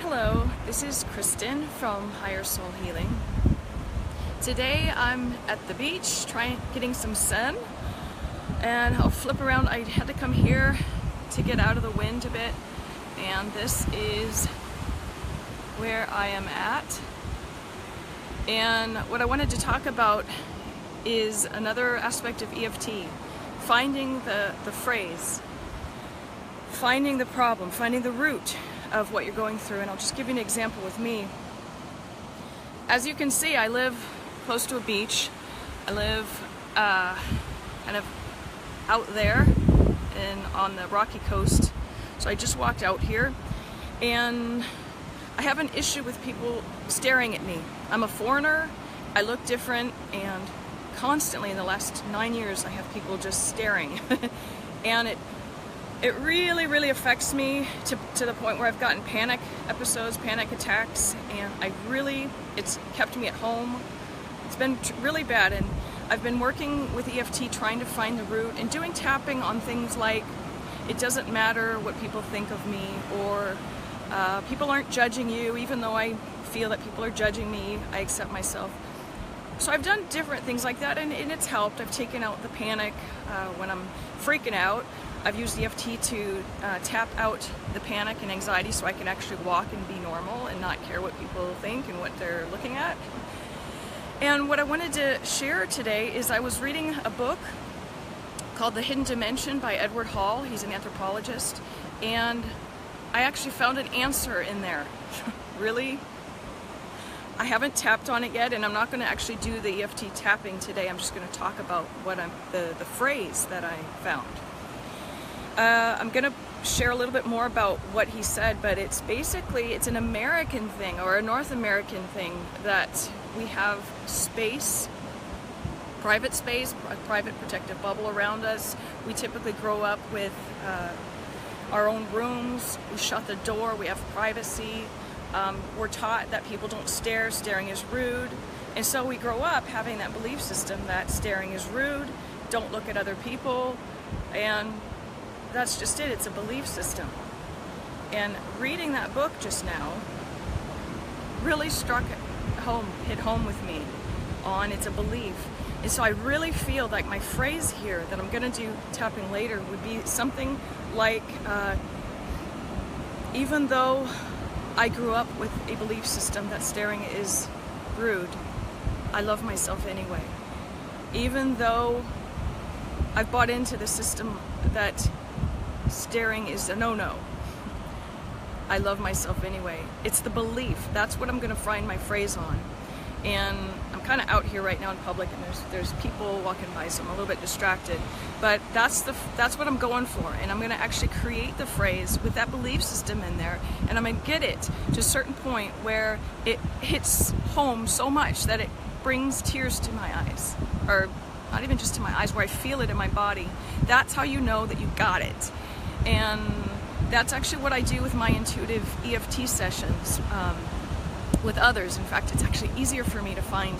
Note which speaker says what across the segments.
Speaker 1: Hello, this is Kristen from Higher Soul Healing. Today I'm at the beach getting some sun, and I'll flip around. I had to come here to get out of the wind a bit, and this is where I am at. And what I wanted to talk about is another aspect of EFT, finding the phrase, finding the problem, finding the root of what you're going through. And I'll just give you an example with me. As you can see, I live close to a beach. I live kind of out there on the rocky coast. So I just walked out here, and I have an issue with people staring at me. I'm a foreigner, I look different, and constantly in the last 9 years I have people just staring. And it really affects me to the point where I've gotten panic episodes, panic attacks, and it's kept me at home. It's been really bad, and I've been working with EFT trying to find the root and doing tapping on things like, it doesn't matter what people think of me, or people aren't judging you. Even though I feel that people are judging me, I accept myself. So I've done different things like that, and it's helped. I've taken out the panic when I'm freaking out. I've used EFT to tap out the panic and anxiety so I can actually walk and be normal and not care what people think and what they're looking at. And what I wanted to share today is I was reading a book called The Hidden Dimension by Edward Hall. He's an anthropologist, and I actually found an answer in there. Really? I haven't tapped on it yet, and I'm not going to actually do the EFT tapping today. I'm just going to talk about what the phrase that I found. I'm going to share a little bit more about what he said, but it's an American thing, or a North American thing, that we have space, private space, a private protective bubble around us. We typically grow up with our own rooms. We shut the door. We have privacy. We're taught that people don't stare. Staring is rude. And so we grow up having that belief system that staring is rude, don't look at other people, and that's just it. It's a belief system. And reading that book just now really hit home with me on it's a belief. And so I really feel like my phrase here that I'm going to do tapping later would be something like, even though I grew up with a belief system that staring is rude, I love myself anyway. Even though I've bought into the system that staring is a no-no, I love myself anyway. It's the belief. That's what I'm going to find my phrase on. And I'm kind of out here right now in public, and there's people walking by, so I'm a little bit distracted. But that's what I'm going for, and I'm going to actually create the phrase with that belief system in there, and I'm going to get it to a certain point where it hits home so much that it brings tears to my eyes, or not even just to my eyes, where I feel it in my body. That's how you know that you got it. And that's actually what I do with my intuitive EFT sessions with others. In fact, it's actually easier for me to find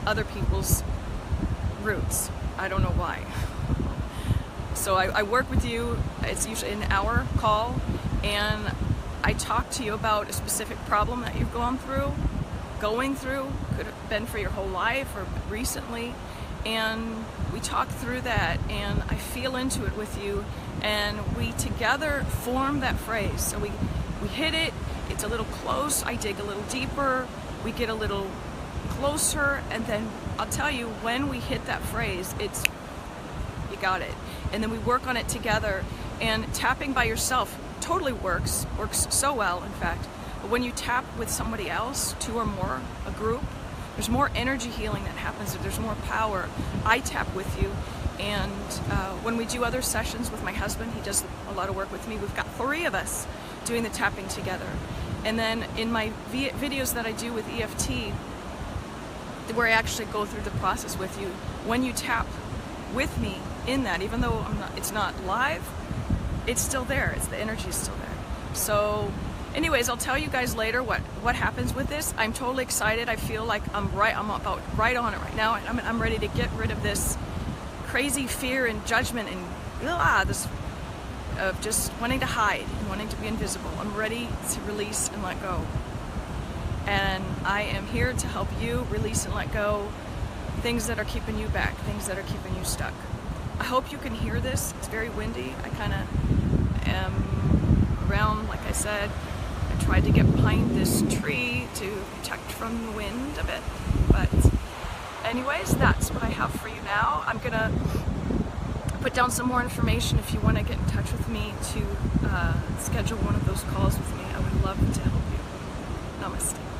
Speaker 1: other people's roots. I don't know why. So I work with you. It's usually an hour call, and I talk to you about a specific problem that you've going through, could have been for your whole life or recently, and we talk through that, and I feel into it with you, and we together form that phrase. So we hit it, it's a little close, I dig a little deeper, we get a little closer, and then I'll tell you, when we hit that phrase, you got it. And then we work on it together, and tapping by yourself totally works so well, in fact. But when you tap with somebody else, two or more, a group, there's more energy healing that happens, there's more power. I tap with you, and when we do other sessions with my husband, he does a lot of work with me, we've got 3 of us doing the tapping together. And then in my videos that I do with EFT, where I actually go through the process with you, when you tap with me in that, even though it's not live, it's still there, the energy is still there. So anyways, I'll tell you guys later what happens with this. I'm totally excited. I feel like I'm about right on it right now, and I'm ready to get rid of this crazy fear and judgment and this of just wanting to hide and wanting to be invisible. I'm ready to release and let go. And I am here to help you release and let go things that are keeping you back, things that are keeping you stuck. I hope you can hear this. It's very windy. I kind of am around, like I said. I tried to get behind this tree to protect from the wind a bit. But anyways, that's what I have for you now. I'm gonna put down some more information if you want to get in touch with me to schedule one of those calls with me. I would love to help you. Namaste.